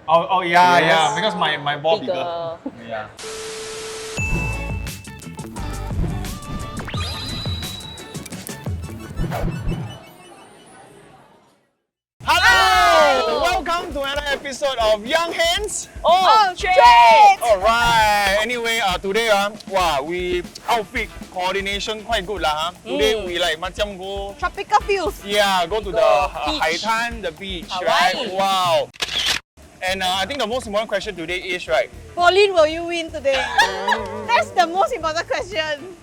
Oh yeah, yeah. Because my ball bigger. Yeah. Hello! Welcome to another episode of Young Hands. Oh, straight! Alright, anyway, today wow, we outfit coordination quite good lah. Today we like macam go, Tropical feels. yeah, go to the Haitan, the beach, right? Hawaii. Wow. And I think the most important question today is, right, Pauline, will you win today? That's the most important question.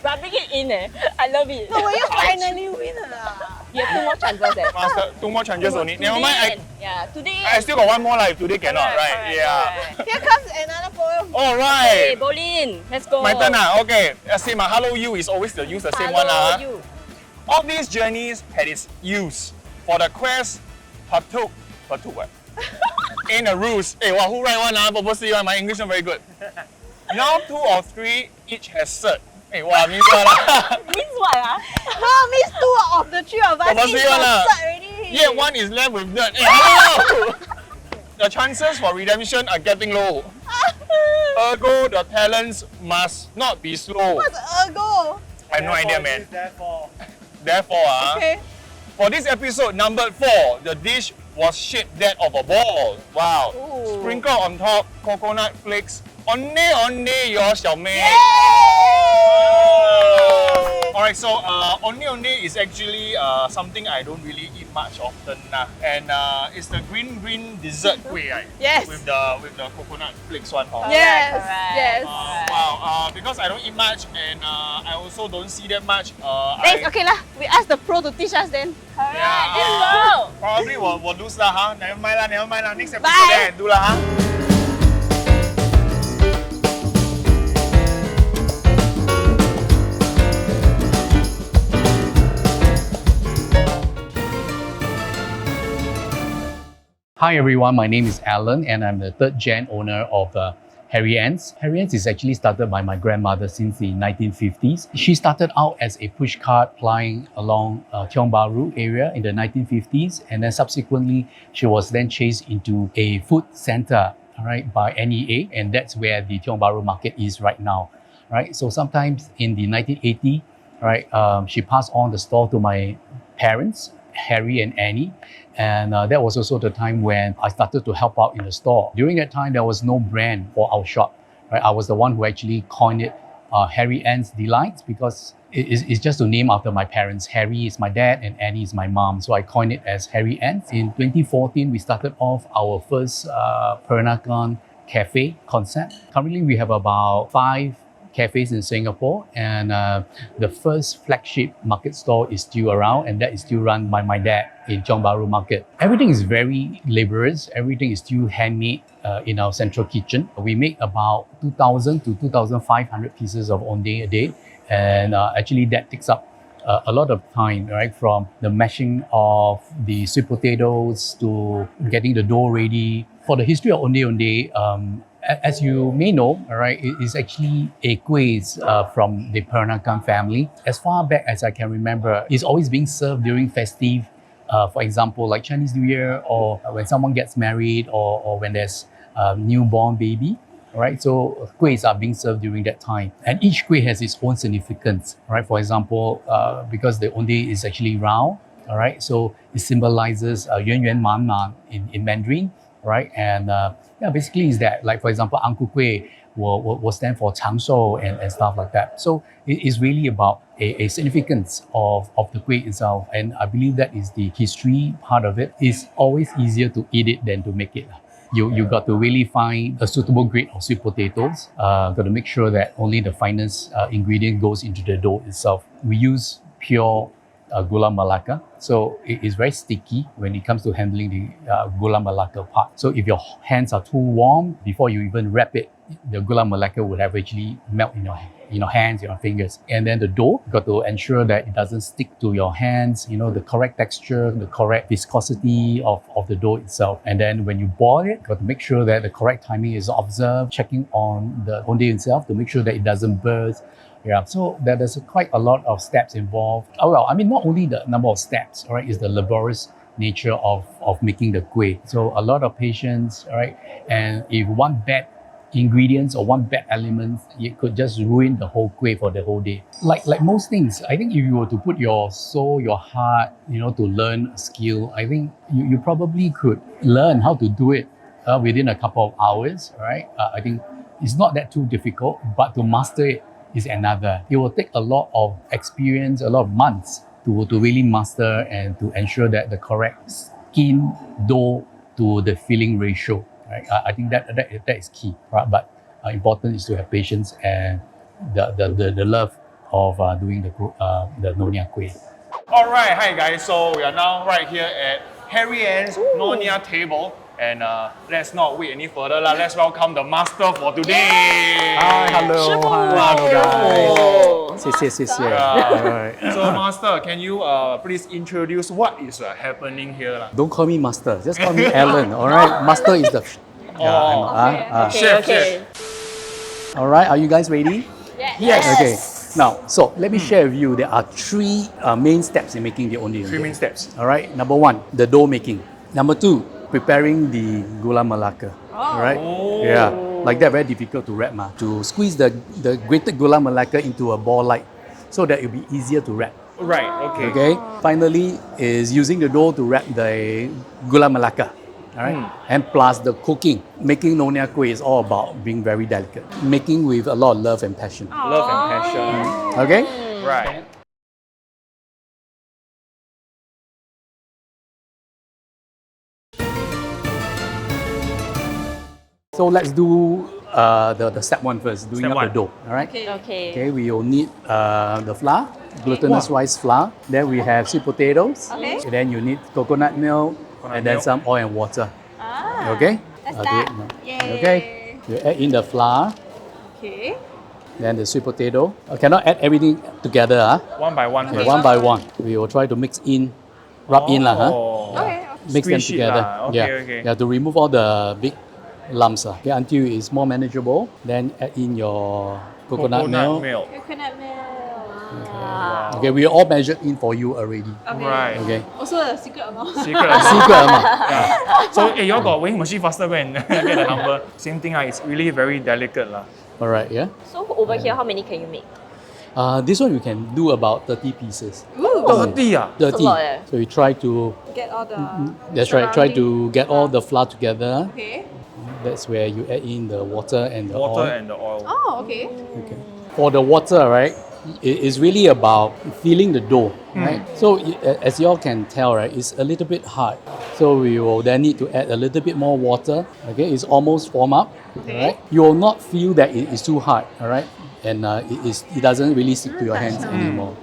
Rubbing it in I love it. No, will you finally win? You have two more chances Master, 2 more chances only. Never mind, today. I still got one more life. Today cannot, right? Yeah. Here comes another poem. Alright. Hey, Bolin, let's go. My turn okay. Same hello you is always the use the same one Hello, you. All these journeys had its use. For the quest, partook what? In a ruse. Hey, wow, who write one purposely one? My English not very good. Now 2 or 3 each has cert. Hey, wow, means what Means what No, means 2 of the 3 of us Purposely each one got cert already. Yeah, 1 is left with dirt. Hey, hello! The chances for redemption are getting low. Ergo, the talents must not be slow. What's ergo? I have no idea, man. Therefore, Okay. for this episode numbered 4, the dish was shaped that of a ball. Wow. Ooh. Sprinkle on top, coconut flakes. Ondeh Ondeh, your 小妹. Alright, so Ondeh Ondeh is actually something I don't really eat much often and it's the green dessert kueh, right? Yes. With the coconut flakes one. Yes, Correct. yes. Wow, because I don't eat much and I also don't see that much. Thanks, okay lah. We ask the pro to teach us then. Correct. Let's go. Probably will lose lah, Never mind lah. Next episode Bye. then do lah, Hi everyone, my name is Alan and I'm the 3rd gen owner of HarriAnns. HarriAnns is actually started by my grandmother since the 1950s. She started out as a pushcart plying along Tiong Bahru area in the 1950s, and then subsequently she was then chased into a food center, by NEA, and that's where the Tiong Bahru market is right now. So sometimes in the 1980s, she passed on the store to my parents, Harry and Annie, and that was also the time when I started to help out in the store. During that time, there was no brand for our shop. I was the one who actually coined it HarriAnns Delights, because it's just a name after my parents. Harry is my dad and Annie is my mom, so I coined it as HarriAnns. In 2014, we started off our first Peranakan cafe concept. Currently, we have about 5 cafes in Singapore, and the first flagship market store is still around, and that is still run by my dad in Tiong Bahru Market. Everything is very laborious, everything is still handmade in our central kitchen. We make about 2,000 to 2,500 pieces of ondeh a day, and actually that takes up a lot of time, from the mashing of the sweet potatoes to getting the dough ready. For the history of Ondeh Ondeh, as you may know, it is actually a kueh from the Peranakan family. As far back as I can remember, it's always being served during festive, for example, like Chinese New Year, or when someone gets married, or when there's a newborn baby. So kuehs are being served during that time. And each kueh has its own significance. For example, because the ondeh is actually round, so it symbolizes yuan yuan man man in Mandarin. And basically is that, like for example, Ang Ku Kueh will stand for Chang Shou and stuff like that. So it is really about a significance of the kueh itself, and I believe that is the history part of it. It's always easier to eat it than to make it. You got to really find a suitable grade of sweet potatoes. Got to make sure that only the finest ingredient goes into the dough itself. We use pure gula melaka, so it is very sticky when it comes to handling the gula melaka part. So if your hands are too warm before you even wrap it, the gula melaka would have actually melt in your hands, your fingers. And then the dough, you got to ensure that it doesn't stick to your hands, the correct texture, the correct viscosity of the dough itself. And then when you boil it, you got to make sure that the correct timing is observed, checking on the ondeh itself to make sure that it doesn't burst. So there's quite a lot of steps involved. Not only the number of steps, it's the laborious nature of making the kueh. So a lot of patients, right? And if one bad ingredients or one bad element, it could just ruin the whole kueh for the whole day. Like most things, I think if you were to put your soul, your heart, to learn a skill, I think you probably could learn how to do it within a couple of hours, right? I think it's not that too difficult, but to master it is another. It will take a lot of experience, a lot of months to really master and to ensure that the correct skin dough to the filling ratio. Right? I think that is key. Right? But important is to have patience and the love of doing the Nonya kueh. All right, hi guys. So we are now right here at HarriAnns Nonya table. And let's not wait any further. Let's welcome the master for today. Hi, hello. Shifu. Hi, hello guys. 谢谢. All right. So master, can you please introduce what is happening here? Lah? Don't call me master, just call me Alan. All right. Master is the. Chef. All right. Are you guys ready? Yes. Okay. Now, so let me share with you. There are three main steps in making the ondeh ondeh. Three main steps. All right. Number one, the dough making. Number two, preparing the gula melaka. All right. Yeah. Like that, very difficult to wrap. To squeeze the grated gula melaka into a ball like, so that it'll be easier to wrap. Right. Okay. Okay. Finally, is using the dough to wrap the gula melaka. All right. And plus the cooking. Making Nonya kueh is all about being very delicate. Making with a lot of love and passion. Love and passion. Okay. Right. So let's do the step one first, doing Step up one. the dough. All right. Okay. Okay, we will need the flour, glutinous rice flour. Then we have sweet potatoes. Okay. And then you need coconut milk, and then milk. some oil and water. Ah. Okay. Let's I'll do start. it now. Yay. Okay. You add in the flour, Okay. then the sweet potato. I cannot add everything together. One by one. Okay, first. one by one. We will try to mix in, rub in lah. Oh. Okay. Mix them Squish it together. lah. Okay, yeah. okay. You have to remove all the big lumps okay, until it's more manageable. Then add in your coconut milk. Coconut milk. Wow. Okay, we all measured in for you already. Okay. Right. Okay. Also a secret amount. Secret. Secret amount. Yeah. So, you all got weighing machine faster go and get the number. Same thing, it's really very delicate. All right, yeah. So over here, how many can you make? This one we can do about 30 pieces. Ooh. 30 ah? 30. a lot, eh. So you try to, Get all the. that's right, try to get all the flour together. Okay. That's where you add in the water and the Water oil. and the oil. Oh, okay. Okay. For the water, right, it is really about filling the dough, right? So as you all can tell, right, it's a little bit hard. So we will then need to add a little bit more water. Okay, it's almost formed up. Right? You will not feel that it is too hard, all right? And it doesn't really stick to your hands anymore.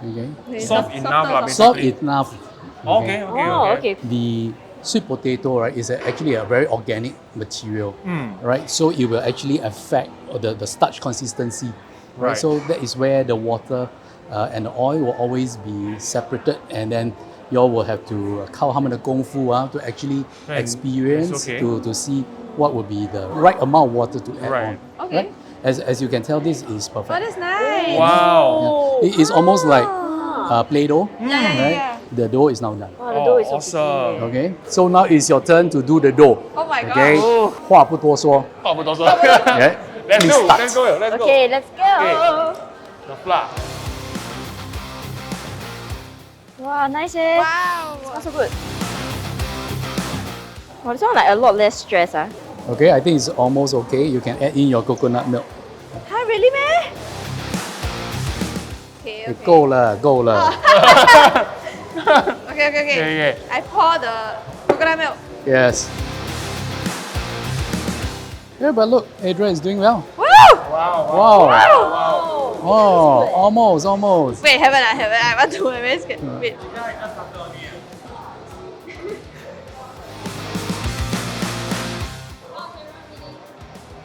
Okay. Soft enough lah, Soft basically. enough. Okay. Oh, okay. The sweet potato, right, is actually a very organic material, right? So it will actually affect the starch consistency, right? Right. So that is where the water and the oil will always be separated, and then you all will have to 靠他们的功夫 to actually And experience it's okay. to see what would be the right amount of water to add Right. on. Okay. Right? As you can tell, this is perfect. Oh, that's nice. Wow. Yeah. It's almost like Play-Doh, yeah, right? yeah. The dough is now done. Wow, the dough is so awesome. Okay, so now it's your turn to do the dough. Oh my god. Okay, 话不多说 话不多说。 Okay, Let's please go. start. Let's go. Let's go. Okay, let's go. Okay. The flour. Wow, nice eh. Wow. Smells so good. Wow, this one like a lot less stress ah. Okay, I think it's almost okay. You can add in your coconut milk. Huh, really, man? Okay, okay. 够了，够了。 Okay. Okay. I pour the coconut milk. Yes. Yeah, but look, Adrian is doing well. Woo! Wow. Wow. Oh, almost. Wait, haven't I? I want to. I'm very scared. Wait.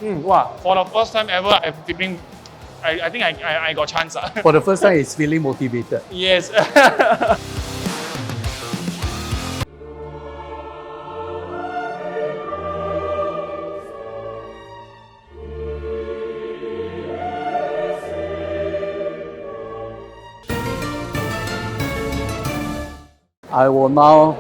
Wow. For the first time ever, I'm feeling. I think I got chance. For the first time, he's feeling motivated. Yes. I will now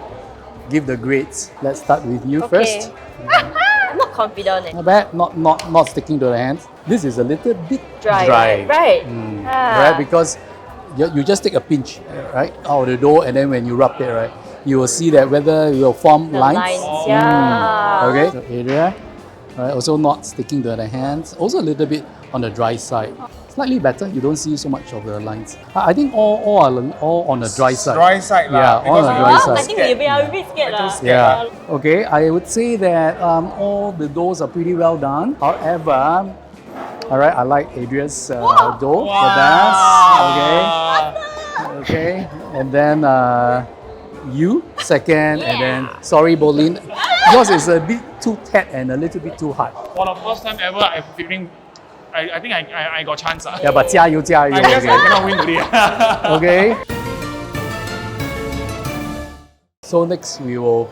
give the grades. Let's start with you first. I'm not confident. Not bad. Not sticking to the hands. This is a little bit Dry. dry. Right. Right? Because you just take a pinch, right, out of the dough, and then when you rub it, right, you will see that whether it will form The lines. yeah. Okay. So area. Right, also not sticking to the hands. Also a little bit on the dry side. Slightly better. You don't see so much of the lines. I think all are all on the dry side. Dry side lah. Yeah, all on the dry side. I think we are a bit scared. Yeah. Okay, I would say that all the doughs are pretty well done. However, all right, I like Adria's dough the best. Okay, and then you second, and then sorry, Bolin, yours is a bit too tight and a little bit too hard. For the first time ever, I'm feeling. I think I got chance. Yeah, but 加油加油. I guess I Okay. cannot win today. Okay. So next we will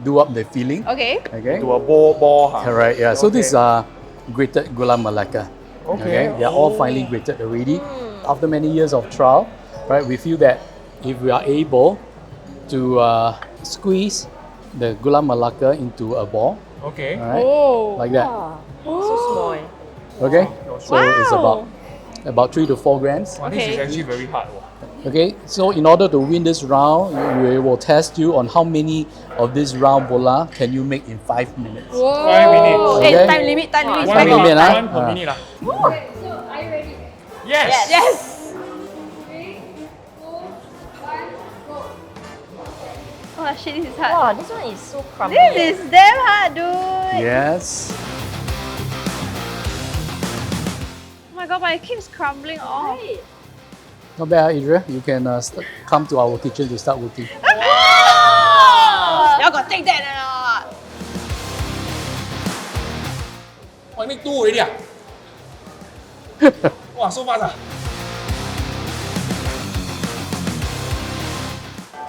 do up the filling. Okay. Okay. To a ball. Huh? Correct. Yeah. So these are grated gula melaka. Okay. They are all finely grated already. After many years of trial, right, we feel that if we are able to squeeze the gula melaka into a ball, Okay. all right, Oh. like that. So small. Okay. So it's Wow. about 3 to 4 grams. Wow, this is Okay. actually very hard. Okay, so in order to win this round, we will test you on how many of this round bola can you make in 5 minutes. Whoa. 5 minutes. Hey, Okay. time limit. One One minute, minute, huh? one per minute lah. Okay, so are you ready? Yes. Yes. 3, 2, 1, go. Oh shit, this is hard. Wow, this one is so crumbly. This is damn hard, dude. Yes. Oh my god, but it keeps crumbling off. Right. Not bad, Adria. You can come to our kitchen to start working. Y'all got take that or not? Oh, you make 2 already. Wow, so fast.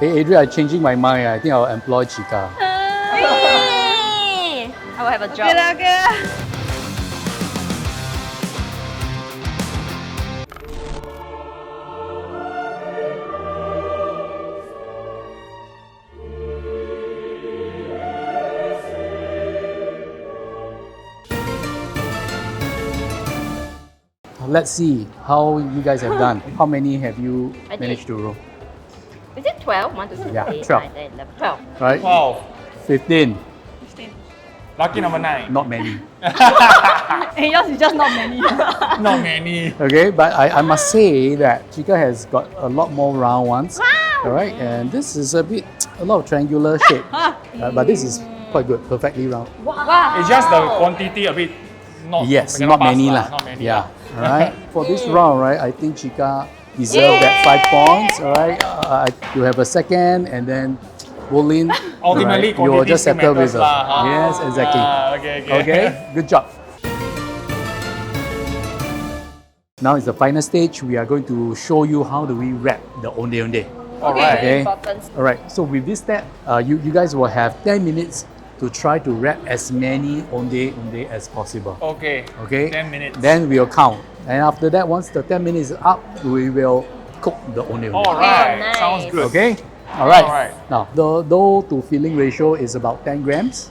Hey, Adria, I'm changing my mind. I think I'll employ Chica. I will have a job. Okay lah, okay lah. Let's see how you guys have done. How many have you I did. managed to roll? Is it 12? 1, 2, 3, Yeah, 4, 12. 5, 10, 11, 12. Right? Wow. 15. Lucky number 9. Not many. Hey, yours is just not many. Not many. Okay, but I must say that Chica has got a lot more round ones. All right, and this is a lot of triangular shape. But this is quite good, perfectly round. Wow. It's just the quantity a bit not. Yes, cannot not many pass lah. Not many. Yeah, all right. For this round, right, I think Chica deserved that 5 points. All right, you have a second, and then Bolin. Ultimately, right, you will quantity just still settle with matters lah, huh? Yes, exactly. Okay. Okay, good job. Now is the final stage. We are going to show you how do we wrap the Ondeh Ondeh. Alright. Okay. Important. All right. So with this step, you guys will have 10 minutes to try to wrap as many Ondeh Ondeh as possible. Okay. Okay. 10 minutes. Then we'll count, and after that, once the 10 minutes is up, we will cook the Ondeh Ondeh. Alright. nice. Sounds good. Okay. All right. Alright. Now the dough to filling ratio is about 10 grams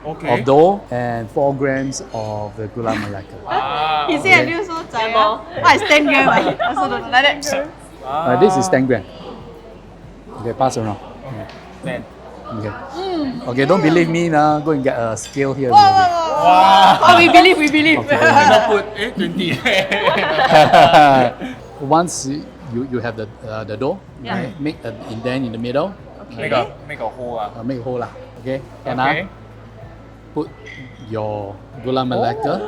Okay. of dough and 4 grams of the gula melaka. Ah, He say until so tired. What is 10 gram? I also don't like that. This is 10 gram. Okay, pass around. Then. Okay. Okay, don't believe me now. Go and get a scale here. Whoa, whoa, whoa. Wow. Oh, we believe, we believe. Okay. Not put 20. Once you have the dough, Yeah. right, make an indent in the middle. Make a hole. Make a hole lah. Okay. And Okay. put your gula melaka.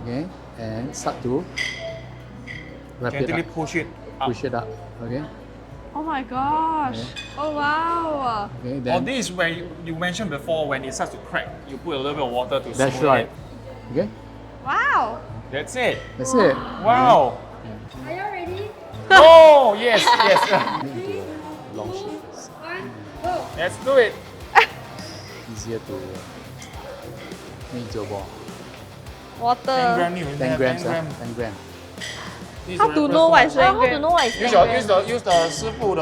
Okay. And start to wrap it Gently up. push it up. Push it up. Okay. Oh my gosh. Oh wow. Okay. Oh, Then this is where you mentioned before when it starts to crack, you put a little bit of water to that's smooth right. it. Okay. Wow. That's it. That's it. Wow. Are you ready? Oh, yes, yes. Long sheet first. 1, go. Let's do it. Easier to make your ball. 10 Water. gram new. 10 grams. 10 gram. 10 grams. This How is to the know what is reference How to know what is use 10 your grams? use the 师傅的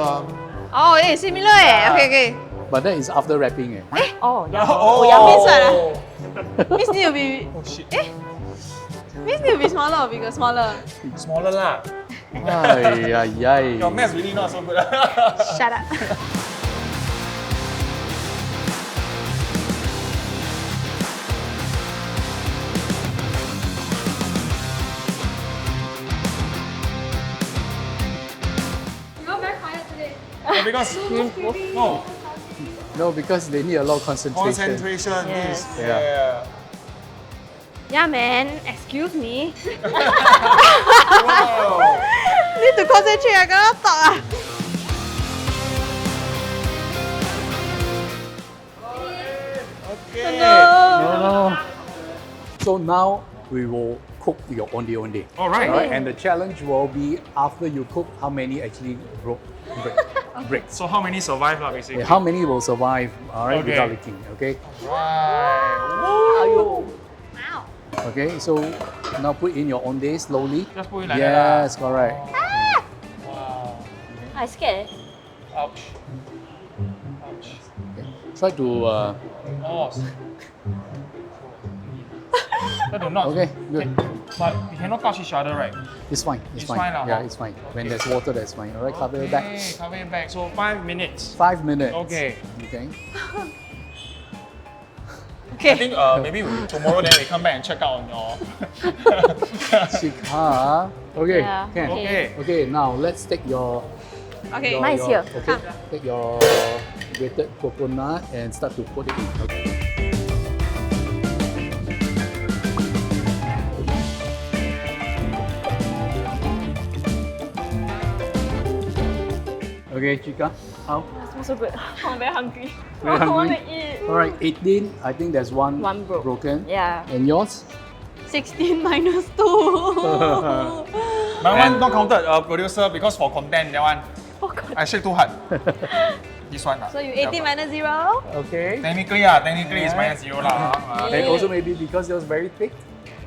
Oh, similar eh. Okay, okay. But that is after wrapping. Oh, yeah. Oh, yeah. Means what? Means need to be. Oh shit. Means need to be smaller or bigger? Smaller. Smaller lah. Ay, ay, ay. Your math's really not so good. Shut up. You all very quiet today. Because no No, because they need a lot of concentration. concentration. Yes. This. Yeah. Yeah. Yeah, man. Excuse me. Wow. Need to concentrate. I cannot talk. Okay. No. So now we will cook your Ondeh Ondeh. All right. Alright, and the challenge will be after you cook, how many actually break. So how many survive lah basically? How many will survive, alright, Okay. without leaking, okay? Right. Okay, so now put in your Ondeh slowly. Just put it like that. Yes, correct. Wow. I scared. Ouch. Ouch. Okay. Try to, Oh. Try to not. okay, good. But we cannot touch each other, right? It's fine, it's It's fine. fine lah, Yeah, huh? it's fine. When there's water, that's fine. Alright, cover it back. Okay, cover it back. So 5 minutes. 5 minutes. Okay. Okay. I think maybe tomorrow then we come back and check out on your. Chika. Okay, Yeah. can. Okay. Okay, now let's take your Okay. Mine is here. Okay, take your grated coconut and start to put it in. Okay. Okay, Chika, how? Smells so good. I'm very hungry. Very I want to hungry? eat. Alright, 18. I think there's one One broken. Yeah. And yours? 16 minus 2. My one not counted, producer, because for content, that one. I shake too hard. This one. So you 18 minus 0? Okay. Technically, it's minus 0 lah. And also maybe because yours very thick.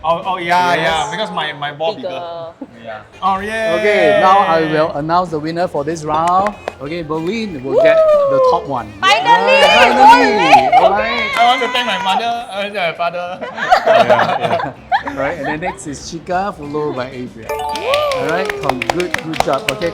Oh yeah, Yes. yeah, because my ball bigger. Yeah. Oh yeah. Okay, now I will announce the winner for this round. Okay, Berlin will get the top one. Finally! Finally! Alright. I want to thank my mother, my father. Yeah. Alright, and then next is Chika, followed by Adrian. Alright, good job. Okay.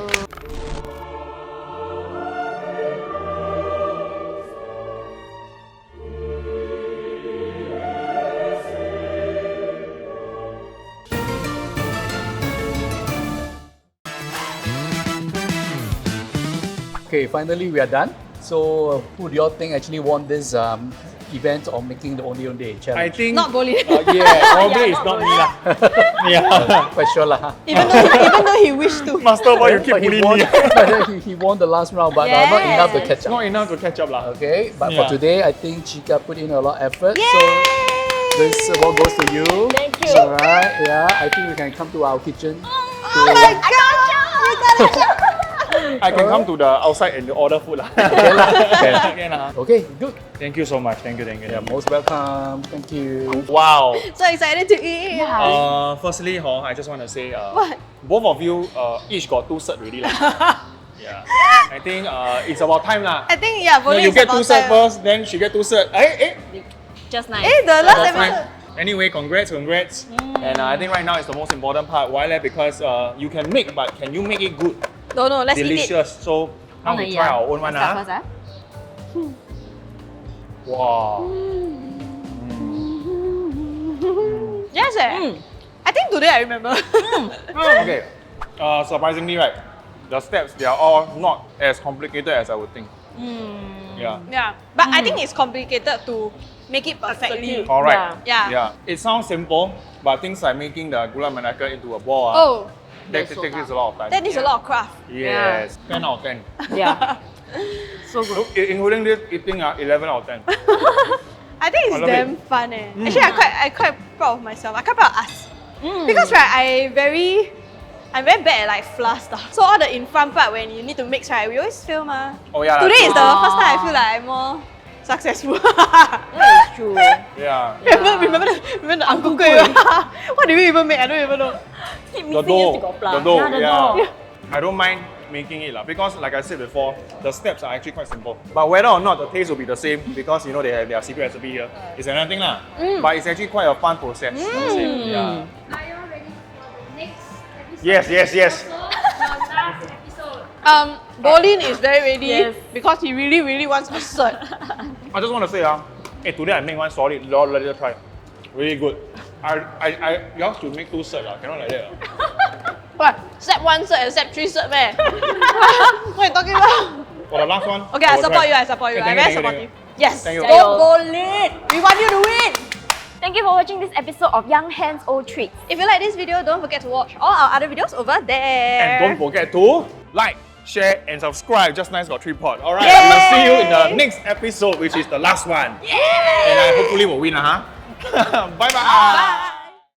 Okay, finally we are done. So, who do y'all think actually won this event of making the Ondeh Ondeh I challenge? think. Not Bolly. Yeah, probably it's not me lah. Yeah. Quite sure lah. even though he wished to. Master boy, you keep But he bullying won, me. he won the last round, but not enough to catch up. Not enough to catch up lah. Okay, but Yeah. for today, I think Chika put in a lot of effort. So this award goes to you. Thank you. Alright, yeah. I think you can come to our kitchen. Oh my god! I can come to the outside and order food lah. Okay lah. Okay. Okay lah. Okay, good. Thank you so much. Thank you. Yeah, most welcome. Thank you. Wow. So excited to eat. Firstly, I just want to say, What? both of you each got 2 certs already lah. Yeah. I think it's about time lah. I think yeah, No, Bolly you is get 2 about certs time. first, then she get 2 certs. Just nice. The last About time. episode. Anyway, congrats. And I think right now is the most important part. Why? Because you can make, but can you make it good? No, let's eat it. Delicious. So now we try our own one. Start first, Wow. Yes, I think today I remember. Okay. Surprisingly, right, the steps they are all not as complicated as I would think. Yeah. Yeah, but I think it's complicated to make it perfectly. All right. Yeah. Yeah. It sounds simple, but things like making the gula melaka into a ball, Oh, that takes a lot of time. that is a lot of craft. Yes. 10 out of 10. Yeah. So good. Including this eating, 11 out of 10. I think it's I love damn fun. Actually, I quite proud of myself. I quite proud of us. Because right, I'm very bad at like fluff stuff. So all the in front part when you need to mix, right, we always fail mah. Oh yeah. Today is true. the first time I feel like I'm more successful. That is true. Yeah. remember the Ang Ku Kueh? What do we even make? I don't even know. Keep The mixing it, dough. still got flour. The dough. Yeah, the Yeah. dough. I don't mind making it because like I said before, the steps are actually quite simple. But whether or not the taste will be the same because you know they have their secret recipe here, it's another thing lah. But it's actually quite a fun process. I would say. Yeah. Are you all ready for the next episode? Yes. Also, the last episode. Bolin is very ready Yes. because he really wants a cert. I just want to say, hey, today I make one solid. Let it try. Really good. You have to make 2 certs. Cannot like that. What? Step 1 cert and step 3 cert, man. What are you talking about? For the last one. Okay, I will support try. you. I support you. Okay, I'm thank very you, thank supportive. Yes. Thank you. Go Bolin. We want you to win. Thank you for watching this episode of Young Hands Old Tricks. If you like this video, don't forget to watch all our other videos over there. And don't forget to like, share, and subscribe. Just nice got 3 pot. Alright, Yay! we'll see you in the next episode, which is the last one. And I hopefully will win, Bye-bye. Bye.